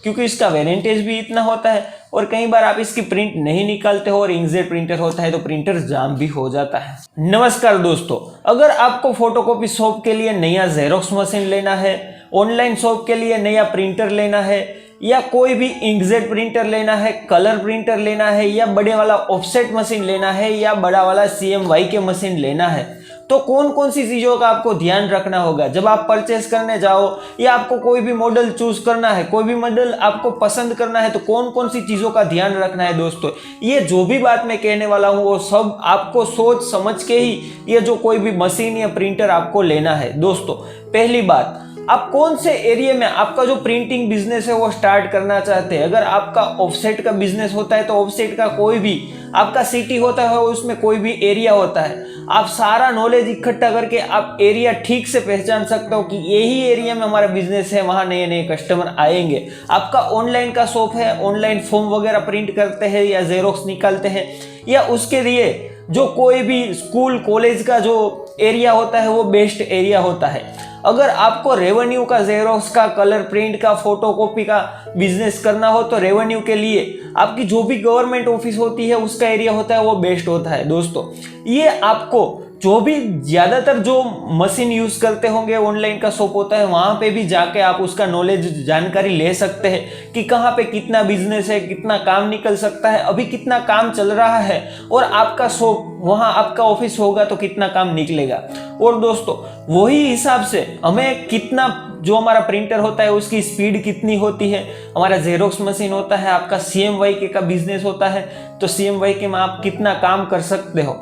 क्योंकि इसका वेरिएंटेज भी इतना होता है और कई बार आप इसकी प्रिंट नहीं निकालते हो और इंकजेट प्रिंटर होता है तो प्रिंटर जाम भी हो जाता है। नमस्कार दोस्तों, अगर आपको फोटोकॉपी शॉप के लिए नया जेरोक्स मशीन लेना है, ऑनलाइन शॉप के लिए नया प्रिंटर लेना है, या कोई भी इंकजेट प्रिंटर लेना है, कलर प्रिंटर लेना है, या बड़े वाला ऑफसेट मशीन लेना है, या बड़ा वाला CMYK के मशीन लेना है, तो कौन कौन सी चीज़ों का आपको ध्यान रखना होगा जब आप परचेस करने जाओ, या आपको कोई भी मॉडल चूज करना है, कोई भी मॉडल आपको पसंद करना है, तो कौन कौन सी चीज़ों का ध्यान रखना है। दोस्तों, ये जो भी बात मैं कहने वाला हूँ वो सब आपको सोच समझ के ही ये जो कोई भी मशीन या प्रिंटर आपको लेना है। दोस्तों, पहली बात, आप कौन से एरिया में आपका जो प्रिंटिंग बिजनेस है वो स्टार्ट करना चाहते हैं। अगर आपका ऑफसेट का बिजनेस होता है तो ऑफसेट का कोई भी आपका सिटी होता है, उसमें कोई भी एरिया होता है, आप सारा नॉलेज इकट्ठा करके आप एरिया ठीक से पहचान सकते हो कि यही एरिया में हमारा बिजनेस है, वहाँ नए नए कस्टमर आएंगे। आपका ऑनलाइन का शॉप है, ऑनलाइन फॉर्म वगैरह प्रिंट करते हैं या जेरोक्स निकालते हैं, या उसके लिए जो कोई भी स्कूल कॉलेज का जो एरिया होता है वो बेस्ट एरिया होता है। अगर आपको रेवेन्यू का, जेरोक्स का, कलर प्रिंट का, फोटोकॉपी का बिजनेस करना हो तो रेवेन्यू के लिए आपकी जो भी गवर्नमेंट ऑफिस होती है उसका एरिया होता है वो बेस्ट होता है। दोस्तों, ये आपको जो भी ज़्यादातर जो मशीन यूज़ करते होंगे, ऑनलाइन का शॉप होता है, वहाँ पे भी जाके आप उसका नॉलेज जानकारी ले सकते हैं कि कहाँ पे कितना बिजनेस है, कितना काम निकल सकता है, अभी कितना काम चल रहा है, और आपका शॉप वहाँ आपका ऑफिस होगा तो कितना काम निकलेगा। और दोस्तों, वही हिसाब से हमें कितना जो हमारा प्रिंटर होता है उसकी स्पीड कितनी होती है, हमारा जेरोक्स मशीन होता है, आपका CMYK का बिजनेस होता है तो CMYK में आप कितना काम कर सकते हो।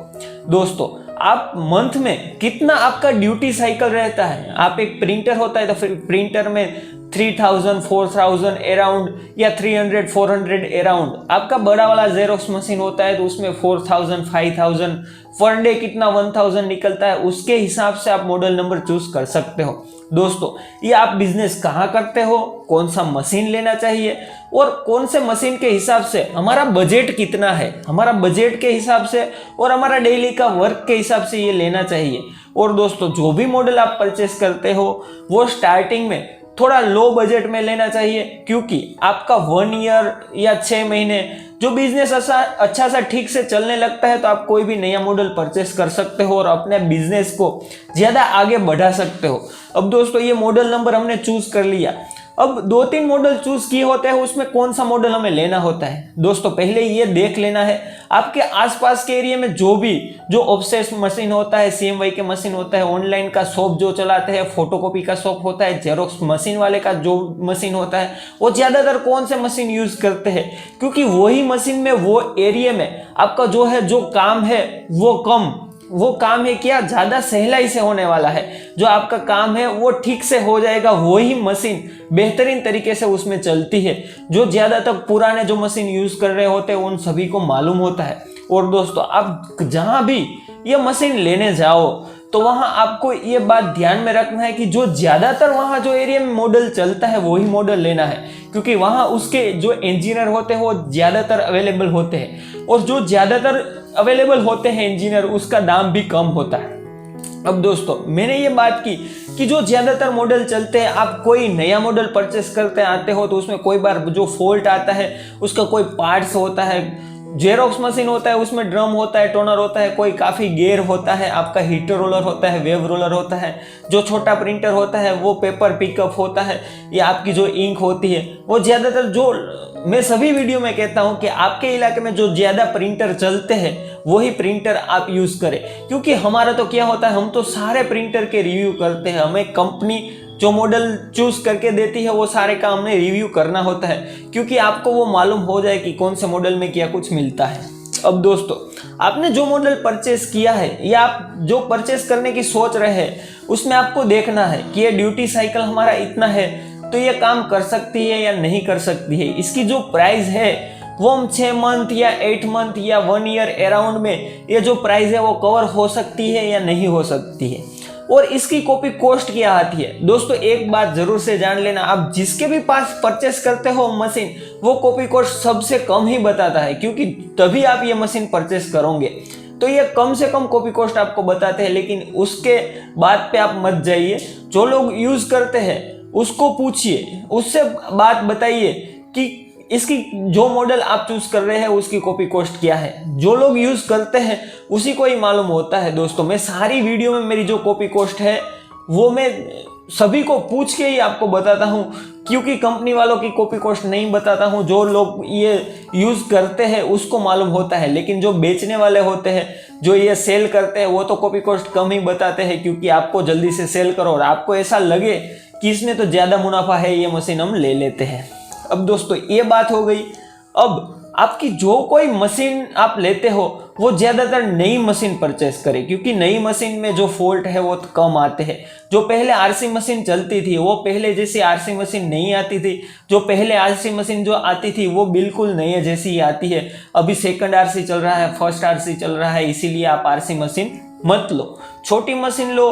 दोस्तों, आप मंथ में कितना आपका ड्यूटी साइकिल रहता है। आप एक प्रिंटर होता है तो फिर प्रिंटर में 3000 4000 अराउंड या 300 400 अराउंड, आपका बड़ा वाला जेरोक्स मशीन होता है तो उसमें 4000 5000 पर डे कितना 1000 निकलता है, उसके हिसाब से आप मॉडल नंबर चूज कर सकते हो। दोस्तों, ये आप बिजनेस कहाँ करते हो, कौन सा मशीन लेना चाहिए, और कौन से मशीन के हिसाब से हमारा बजट कितना है, हमारा बजट के हिसाब से और हमारा डेली का वर्क के हिसाब से ये लेना चाहिए। और दोस्तों, जो भी मॉडल आप परचेस करते हो वो स्टार्टिंग में थोड़ा लो बजट में लेना चाहिए, क्योंकि आपका 1 ईयर या 6 महीने जो बिजनेस अच्छा सा ठीक से चलने लगता है तो आप कोई भी नया मॉडल परचेस कर सकते हो और अपने बिजनेस को ज़्यादा आगे बढ़ा सकते हो। अब दोस्तों, ये मॉडल नंबर हमने चूज कर लिया, अब 2-3 मॉडल चूज किए होते हैं, उसमें कौन सा मॉडल हमें लेना होता है। दोस्तों, पहले ये देख लेना है आपके आसपास के एरिया में जो ऑफसेट मशीन होता है, CMYK मशीन होता है, ऑनलाइन का शॉप जो चलाते हैं, फोटोकॉपी का शॉप होता है, जेरोक्स मशीन वाले का जो मशीन होता है, वो ज़्यादातर कौन से मशीन यूज करते हैं, क्योंकि वही मशीन में वो एरिया में आपका जो काम है वो काम है क्या ज़्यादा सहलाई से होने वाला है, जो आपका काम है वो ठीक से हो जाएगा, वही मशीन बेहतरीन तरीके से उसमें चलती है, जो ज़्यादातर पुराने जो मशीन यूज़ कर रहे होते हैं उन सभी को मालूम होता है। और दोस्तों, आप जहाँ भी ये मशीन लेने जाओ तो वहाँ आपको ये बात ध्यान में रखना है कि जो ज़्यादातर वहाँ जो एरिया में मॉडल चलता है वही मॉडल लेना है, क्योंकि वहाँ उसके जो इंजीनियर होते हैं वो ज़्यादातर अवेलेबल होते हैं, और जो ज़्यादातर अवेलेबल होते हैं इंजीनियर उसका दाम भी कम होता है। अब दोस्तों, मैंने ये बात की कि जो ज़्यादातर मॉडल चलते हैं, आप कोई नया मॉडल परचेस करते आते हो तो उसमें कोई बार जो फॉल्ट आता है उसका कोई पार्ट्स होता है, जेरोक्स मशीन होता है उसमें ड्रम होता है, टोनर होता है, कोई काफ़ी गेयर होता है, आपका हीटर रोलर होता है, वेव रोलर होता है, जो छोटा प्रिंटर होता है वो पेपर पिकअप होता है, या आपकी जो इंक होती है वो ज़्यादातर जो मैं सभी वीडियो में कहता हूं कि आपके इलाके में जो ज़्यादा प्रिंटर चलते हैं वही प्रिंटर आप यूज़ करें। क्योंकि हमारा तो क्या होता है, हम तो सारे प्रिंटर के रिव्यू करते हैं, हमें कंपनी जो मॉडल चूज करके देती है वो सारे का हमने रिव्यू करना होता है, क्योंकि आपको वो मालूम हो जाए कि कौन से मॉडल में क्या कुछ मिलता है। अब दोस्तों, आपने जो मॉडल परचेस किया है या आप जो परचेस करने की सोच रहे हैं उसमें आपको देखना है कि ये ड्यूटी साइकिल हमारा इतना है तो ये काम कर सकती है या नहीं कर सकती है। इसकी जो प्राइस है वो हम 6 मंथ या 8 मंथ या 1 ईयर अराउंड में ये जो प्राइस है वो कवर हो सकती है या नहीं हो सकती है, और इसकी कॉपी कॉस्ट क्या आती है। दोस्तों, एक बात जरूर से जान लेना, आप जिसके भी पास परचेस करते हो मशीन वो कॉपी कॉस्ट सबसे कम ही बताता है, क्योंकि तभी आप ये मशीन परचेस करोगे तो ये कम से कम कॉपी कॉस्ट आपको बताते हैं। लेकिन उसके बाद पे आप मत जाइए, जो लोग यूज करते हैं उसको पूछिए, उससे बात बताइए कि इसकी जो मॉडल आप चूज कर रहे हैं उसकी कॉपी कॉस्ट क्या है। जो लोग यूज करते हैं उसी को ही मालूम होता है। दोस्तों मैं सारी वीडियो में मेरी जो कॉपी कॉस्ट है वो मैं सभी को पूछ के ही आपको बताता हूं, क्योंकि कंपनी वालों की कॉपी कॉस्ट नहीं बताता हूं। जो लोग ये यूज करते हैं उसको मालूम होता है, लेकिन जो बेचने वाले होते हैं, जो ये सेल करते हैं, वो तो कॉपी कॉस्ट कम ही बताते हैं, क्योंकि आपको जल्दी से सेल करो और आपको ऐसा लगे कि इसमें तो ज्यादा मुनाफा है, ये मशीन हम ले लेते हैं। अब दोस्तों ये बात हो गई। अब आपकी जो कोई मशीन आप लेते हो वो ज्यादातर नई मशीन परचेस करें, क्योंकि नई मशीन में जो फॉल्ट है वो कम आते हैं। जो पहले आरसी मशीन चलती थी वो पहले जैसी आरसी मशीन नहीं आती थी। जो पहले आरसी मशीन जो आती थी वो बिल्कुल नई जैसी ही आती है। अभी सेकंड आरसी चल रहा है, फर्स्ट आरसी चल रहा है, इसीलिए आप आरसी मशीन मत लो। छोटी मशीन लो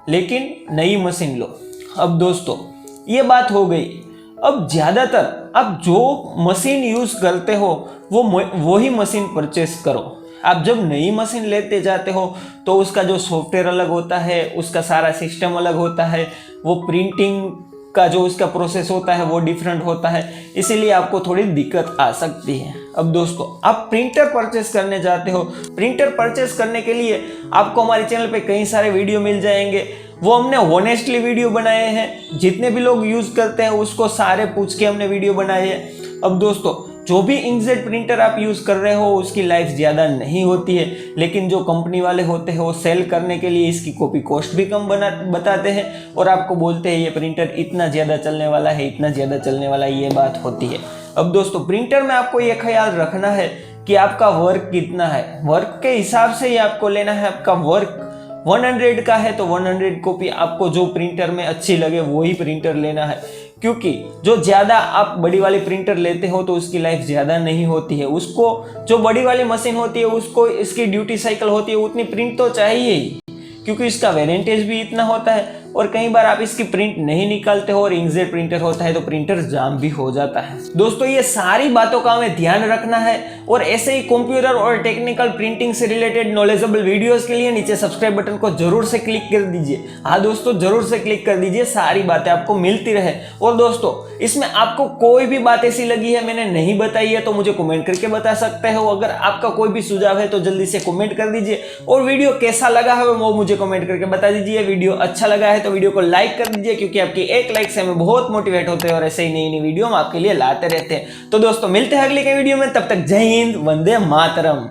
लेकिन नई मशीन लो। अब दोस्तों ये बात हो गई। अब ज्यादातर आप जो मशीन यूज करते हो वो ही मशीन परचेस करो। आप जब नई मशीन लेते जाते हो तो उसका जो सॉफ्टवेयर अलग होता है, उसका सारा सिस्टम अलग होता है, वो प्रिंटिंग का जो उसका प्रोसेस होता है वो डिफरेंट होता है, इसीलिए आपको थोड़ी दिक्कत आ सकती है। अब दोस्तों आप प्रिंटर परचेस करने जाते हो, प्रिंटर परचेस करने के लिए आपको हमारे चैनल पे कई सारे वीडियो मिल जाएंगे। वो हमने ऑनेस्टली वीडियो बनाए हैं, जितने भी लोग यूज करते हैं उसको सारे पूछ के हमने वीडियो बनाए हैं। अब दोस्तों जो भी इंकजेट प्रिंटर आप यूज कर रहे हो उसकी लाइफ ज्यादा नहीं होती है, लेकिन जो कंपनी वाले होते हैं वो सेल करने के लिए इसकी कॉपी कॉस्ट भी कम बताते हैं और आपको बोलते हैं ये प्रिंटर इतना ज्यादा चलने वाला है, इतना ज्यादा चलने वाला है, ये बात होती है। अब दोस्तों प्रिंटर में आपको ये ख्याल रखना है कि आपका वर्क कितना है, वर्क के हिसाब से ही आपको लेना है। आपका वर्क 100 का है तो 100 कॉपी आपको जो प्रिंटर में अच्छी लगे वही प्रिंटर लेना है, क्योंकि जो ज्यादा आप बड़ी वाली प्रिंटर लेते हो तो उसकी लाइफ ज्यादा नहीं होती है। उसको जो बड़ी वाली मशीन होती है उसको इसकी ड्यूटी साइकिल होती है, उतनी प्रिंट तो चाहिए ही, क्योंकि इसका वेरिएंटेज भी इतना होता है। और कई बार आप इसकी प्रिंट नहीं निकालते हो और इंकजेट प्रिंटर होता है तो प्रिंटर जाम भी हो जाता है। दोस्तों ये सारी बातों का हमें ध्यान रखना है और ऐसे ही कंप्यूटर और टेक्निकल प्रिंटिंग से रिलेटेड नॉलेजेबल वीडियोस के लिए नीचे सब्सक्राइब बटन को जरूर से क्लिक कर दीजिए। हाँ दोस्तों जरूर से क्लिक कर दीजिए, सारी बातें आपको मिलती रहे। और दोस्तों इसमें आपको कोई भी बात ऐसी लगी है मैंने नहीं बताई है तो मुझे कमेंट करके बता सकते हो। अगर आपका कोई भी सुझाव है तो जल्दी से कमेंट कर दीजिए, और वीडियो कैसा लगा है वो मुझे कमेंट करके बता दीजिए। वीडियो अच्छा लगा है तो वीडियो को लाइक कर दीजिए, क्योंकि आपकी एक लाइक से हमें बहुत मोटिवेट होते हैं और ऐसे ही नई नई वीडियो हम आपके लिए लाते रहते हैं। तो दोस्तों मिलते हैं अगले के वीडियो में, तब तक जय हिंद, वंदे मातरम।